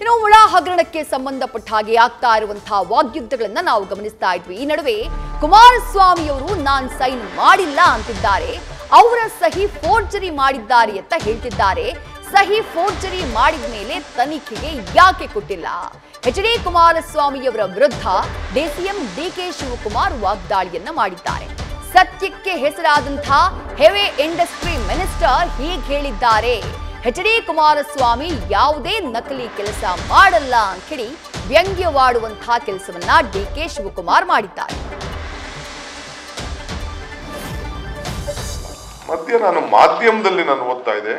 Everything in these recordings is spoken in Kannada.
ಇನ್ನು ಮುಳಾ ಹಗರಣಕ್ಕೆ ಸಂಬಂಧಪಟ್ಟ ಹಾಗೆ ಆಗ್ತಾ ಇರುವಂತಹ ವಾಗ್ಯುದ್ಧಗಳನ್ನ ನಾವು ಗಮನಿಸ್ತಾ ಇದ್ವಿ. ಈ ನಡುವೆ ಕುಮಾರಸ್ವಾಮಿ ಅವರು ನಾನ್ ಸೈನ್ ಮಾಡಿಲ್ಲ ಅಂತಿದ್ದಾರೆ. ಅವರ ಸಹಿ ಫೋರ್ಜರಿ ಮಾಡಿದ್ದಾರೆ ಅಂತ ಹೇಳ್ತಿದ್ದಾರೆ. ಸಹಿ ಫೋರ್ಜರಿ ಮಾಡಿದ ಮೇಲೆ ತನಿಖೆಗೆ ಯಾಕೆ ಕೊಟ್ಟಿಲ್ಲ? ಎಚ್.ಡಿ. ಕುಮಾರಸ್ವಾಮಿಯವರ ವಿರುದ್ಧ ಡಿಸಿಎಂ ಡಿ.ಕೆ. ಶಿವಕುಮಾರ್ ವಾಗ್ದಾಳಿಯನ್ನ ಮಾಡಿದ್ದಾರೆ. ಸತ್ಯಕ್ಕೆ ಹೆಸರಾದಂತಹ ಹೆವಿ ಇಂಡಸ್ಟ್ರಿ ಮಿನಿಸ್ಟರ್ ಹೀಗೆ ಹೇಳಿದ್ದಾರೆ. ಎಚ್.ಡಿ. ಕುಮಾರಸ್ವಾಮಿ ಯಾವುದೇ ನಕಲಿ ಕೆಲಸ ಮಾಡಲ್ಲ ಅಂತ ಹೇಳಿ ವ್ಯಂಗ್ಯವಾಡುವಂತಹ ಕೆಲಸವನ್ನ ಡಿ.ಕೆ. ಶಿವಕುಮಾರ್ ಮಾಡಿದ್ದಾರೆ. ಮಧ್ಯ ಮಾಧ್ಯಮದಲ್ಲಿ ಓದ್ತಾ ಇದ್ದೆ,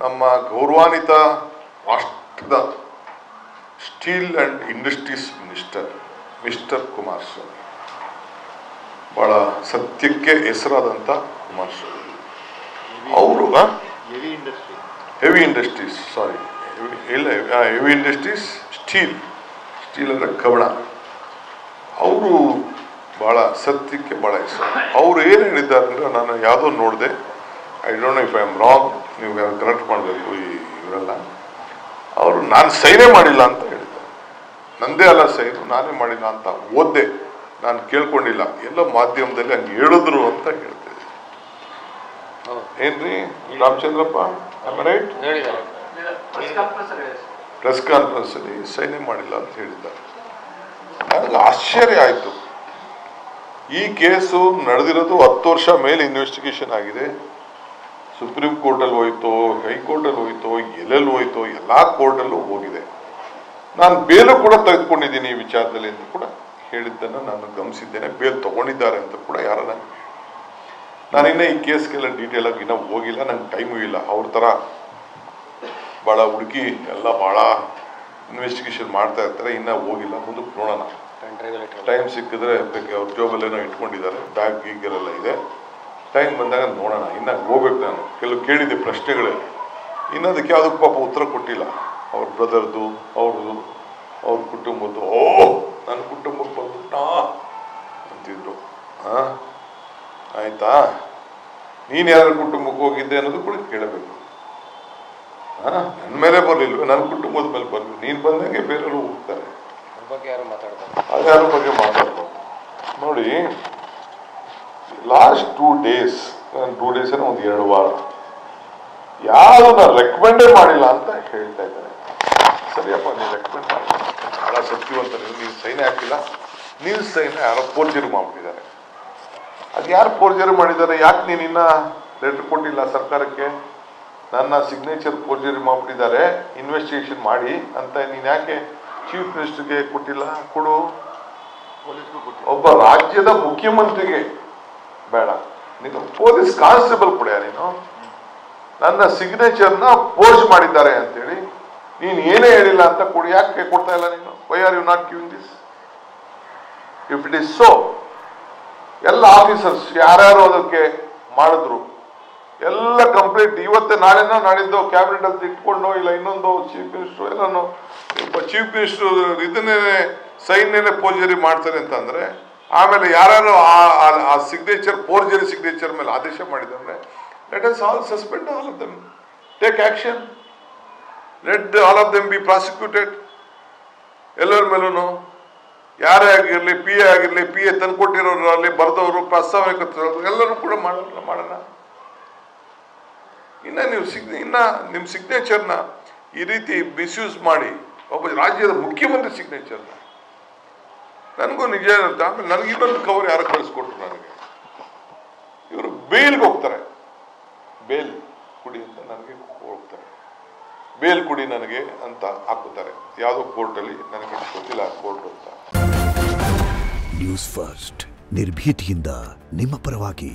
ನಮ್ಮ ಗೌರವಾನ್ವಿತ ರಾಷ್ಟ್ರದ steel and industries minister mister Kumaraswamy, ಬಹಳ ಸತ್ಯಕ್ಕೆ ಹೆಸರಾದಂಥ ಕುಮಾರಸ್ವಾಮಿ ಅವರು ಹೆವಿ ಇಂಡಸ್ಟ್ರೀಸ್ ಸ್ಟೀಲ್ ಅಂದರೆ ಕವಣ, ಅವರು ಭಾಳ ಸತ್ಯಕ್ಕೆ ಭಾಳ ಹೆಸರು. ಅವರು ಏನು ಹೇಳಿದ್ದಾರೆ ಅಂದರೆ, ನಾನು ಯಾವುದೋ ನೋಡಿದೆ, I don't know if I am wrong, ನೀವು ಕರೆಕ್ಟ್ ಮಾಡಬೇಕು ಇವರೆಲ್ಲ. ಅವರು ನಾನು ಸೈನೇ ಮಾಡಿಲ್ಲ ಅಂತ ಹೇಳಿದ್ದಾರೆ. ನಂದೇ ಅಲ್ಲ ಸೈನು, ನಾನೇ ಮಾಡಿಲ್ಲ ಅಂತ ಓದ್ದೆ, ನಾನು ಕೇಳ್ಕೊಂಡಿಲ್ಲ, ಎಲ್ಲ ಮಾಧ್ಯಮದಲ್ಲಿ ಹಂಗೆ ಹೇಳಿದ್ರು ಅಂತ ಹೇಳ್ತೇವೆ. ಏನ್ರಿ ರಾಮಚಂದ್ರಪ್ಪ ರೈಟ್? ಪ್ರೆಸ್ ಕಾನ್ಫರೆನ್ಸ್ ಅಲ್ಲಿ ಸೈನೇ ಮಾಡಿಲ್ಲ ಅಂತ ಹೇಳಿದ್ದಾರೆ. ನನಗೆ ಆಶ್ಚರ್ಯ ಆಯಿತು. ಈ ಕೇಸು ನಡೆದಿರೋದು 10 ವರ್ಷ ಮೇಲೆ ಇನ್ವೆಸ್ಟಿಗೇಷನ್ ಆಗಿದೆ. ಸುಪ್ರೀಂ ಕೋರ್ಟಲ್ಲಿ ಹೋಯ್ತು, ಹೈಕೋರ್ಟಲ್ಲಿ ಹೋಯ್ತು, ಎಲ್ಲೆಲ್ಲಿ ಹೋಯ್ತು, ಎಲ್ಲ ಕೋರ್ಟಲ್ಲೂ ಹೋಗಿದೆ. ನಾನು ಬೇಲು ಕೂಡ ತೆಗೆದುಕೊಂಡಿದ್ದೀನಿ ಈ ವಿಚಾರದಲ್ಲಿ ಅಂತ ಕೂಡ ಹೇಳಿದ್ದನ್ನು ನಾನು ಗಮನಿಸಿದ್ದೇನೆ. ಬೇಲ್ ತಗೊಂಡಿದ್ದಾರೆ ಅಂತ ಕೂಡ ಯಾರ ನಾನಿನ್ನ ಈ ಕೇಸ್ಗೆಲ್ಲ ಡೀಟೇಲ್ ಆಗಿ ಇನ್ನೂ ಹೋಗಿಲ್ಲ, ನಂಗೆ ಟೈಮು ಇಲ್ಲ. ಅವ್ರ ಥರ ಭಾಳ ಹುಡುಕಿ ಎಲ್ಲ ಭಾಳ ಇನ್ವೆಸ್ಟಿಗೇಷನ್ ಮಾಡ್ತಾ ಇರ್ತಾರೆ. ಇನ್ನೂ ಹೋಗಿಲ್ಲ, ಮುಂದಕ್ಕೆ ನೋಡೋಣ. ಟೈಮ್ ಸಿಕ್ಕಿದ್ರೆ ಅವ್ರ ಜಾಬಲ್ಲೇನೋ ಇಟ್ಕೊಂಡಿದ್ದಾರೆ, ಬ್ಯಾಗ್ ಗೀಗರೆಲ್ಲ ಇದೆ. ಟೈಮ್ ಬಂದಾಗ ನೋಡೋಣ. ಇನ್ನು ಹೋಗ್ಬೇಕು. ನಾನು ಕೆಲವು ಕೇಳಿದ್ದೆ ಪ್ರಶ್ನೆಗಳೇ, ಇನ್ನದಕ್ಕೆ ಯಾವುದಕ್ಕೆ ಪಾಪ ಉತ್ತರ ಕೊಟ್ಟಿಲ್ಲ. ಅವ್ರ ಬ್ರದರ್ದು, ಅವ್ರ ಕುಟುಂಬದ್ದು. ನನ್ನ ಕುಟುಂಬಕ್ಕೆ ಬಂದ್ಬಿಟ್ಟಾ ಅಂತಿದ್ರು. ಆಯ್ತಾ, ನೀನು ಯಾರ ಕುಟುಂಬಕ್ಕೆ ಹೋಗಿದ್ದೆ ಅನ್ನೋದು ಕೂಡ ಕೇಳಬೇಕು. ನನ್ನ ಮೇಲೆ ಬರಲಿಲ್ವ, ನನ್ನ ಕುಟುಂಬದ ಮೇಲೆ ಬರಲಿ. ನೀನು ಬಂದಂಗೆ ಬೇರೆಯವರು ಹೋಗ್ತಾರೆ, ಅದ್ಯಾರ ಬಗ್ಗೆ ಮಾತಾಡ್ಬೋದು. ನೋಡಿ, ಲಾಸ್ಟ್ 2 ಡೇಸ್ ಏನೋ ಒಂದು 2 ವಾರ ಯಾರು ನಾನು ರೆಕಮೆಂಡೇ ಮಾಡಿಲ್ಲ ಅಂತ ಹೇಳ್ತಾ ಇದ್ದಾರೆ. ಸರಿಯಪ್ಪ, ನೀವು ರೆಕಮೆಂಡ್ ಮಾಡಿ, ಭಾಳ ಸತ್ಯವಂತ, ನೀವು ಸೈನ್ ಹಾಕಿಲ್ಲ, ನೀವು ಸೈನ್ ಯಾರೋ ಫೋರ್ಜರಿ ಮಾಡ್ಬಿಟ್ಟಿದ್ದಾರೆ. ಅದು ಯಾರು ಫೋರ್ಜರಿ ಮಾಡಿದ್ದಾರೆ? ಯಾಕೆ ನೀನು ಇನ್ನೂ ಲೆಟರ್ ಕೊಟ್ಟಿಲ್ಲ ಸರ್ಕಾರಕ್ಕೆ? ನನ್ನ ಸಿಗ್ನೇಚರ್ ಫೋರ್ಜರಿ ಮಾಡ್ಬಿಟ್ಟಿದ್ದಾರೆ, ಇನ್ವೆಸ್ಟಿಗೇಷನ್ ಮಾಡಿ ಅಂತ ನೀನು ಯಾಕೆ ಚೀಫ್ ಮಿನಿಸ್ಟರ್ಗೆ ಕೊಟ್ಟಿಲ್ಲ? ಕೊಡು. ಒಬ್ಬ ರಾಜ್ಯದ ಮುಖ್ಯಮಂತ್ರಿಗೆ ಬೇಡ, ನೀನು ಪೊಲೀಸ್ ಕಾನ್ಸ್ಟೇಬಲ್ ಕೊಡ್ಯಾ? ನೀನು ನನ್ನ ಸಿಗ್ನೇಚರ್ನ ಫೋರ್ಜ್ ಮಾಡಿದ್ದಾರೆ ಅಂತೇಳಿ ನೀನು ಏನೇ ಹೇಳಿಲ್ಲ ಅಂತ ಕೊಡಿ. ಯಾಕೆ ಕೊಡ್ತಾ ಇಲ್ಲ ನೀನು? Why are you not giving this? If it is so, ಎಲ್ಲ ಆಫೀಸರ್ಸ್ ಯಾರ್ಯಾರು ಅದಕ್ಕೆ ಮಾಡಿದ್ರು ಎಲ್ಲ ಕಂಪ್ಲೀಟ್ ಇವತ್ತೇ ನಾಡಿದ್ದು ಕ್ಯಾಬಿನೆಟ್ ಅಲ್ಲಿ ಇಟ್ಕೊಂಡು, ಇಲ್ಲ ಇನ್ನೊಂದು ಚೀಫ್ ಮಿನಿಸ್ಟರ್ ಎಲ್ಲಾನು ಚೀಫ್ ಮಿನಿಸ್ಟರ್ ಇದನ್ನೇ ಸೈನ್ಯನೇ ಫೋರ್ಜರಿ ಮಾಡ್ತಾರೆ ಅಂತಂದ್ರೆ, ಆಮೇಲೆ ಯಾರು ಆ ಸಿಗ್ನೇಚರ್ ಫೋರ್ಜರಿ ಸಿಗ್ನೇಚರ್ ಮೇಲೆ ಆದೇಶ ಮಾಡಿದಂದ್ರೆ, let us all suspend all of them, take action, let all of them be prosecuted. ಎಲ್ಲರ ಮೇಲೂ ಯಾರೇ ಆಗಿರಲಿ, ಪಿ ಎ ಆಗಿರಲಿ, ಪಿ ಎ ತಂದುಕೊಟ್ಟಿರೋರು ಅಲ್ಲಿ ಬರೆದವರು, ಪ್ರಸ್ತಾವನೆ ಎಲ್ಲರೂ ಕೂಡ ಮಾಡೋಣ. ಇನ್ನು ನಿಮ್ಮ ಸಿಗ್ನೇಚರ್ನ ಈ ರೀತಿ ಮಿಸ್ಯೂಸ್ ಮಾಡಿ, ಒಬ್ಬ ರಾಜ್ಯದ ಮುಖ್ಯಮಂತ್ರಿ ಸಿಗ್ನೇಚರ್ನ, ನನಗೂ ನಿಜ ಅಂತ. ಆಮೇಲೆ ನನಗೆ ಇನ್ನೊಂದು ಕವರ್ ಯಾರು ಕಳಿಸ್ಕೊಟ್ರು ನನಗೆ, ಇವರು ಬೇಲ್ಗೆ ಹೋಗ್ತಾರೆ, ಬೇಲ್ ಕುಡಿ ಅಂತ ನನಗೆ ಹೋಗ್ತಾರೆ, ಬೇಲ್ ಕುಡಿ ನನಗೆ ಅಂತ ಹಾಕುತ್ತಾರೆ ಯಾವುದೋ ಕೋರ್ಟಲ್ಲಿ, ನನಗೆ ಗೊತ್ತಿಲ್ಲ ಕೋರ್ಟ್ ಅಂತ. ನ್ಯೂಸ್ ಫಸ್ಟ್, ನಿರ್ಭೀತಿಯಿಂದ ನಿಮ್ಮ ಪರವಾಗಿ.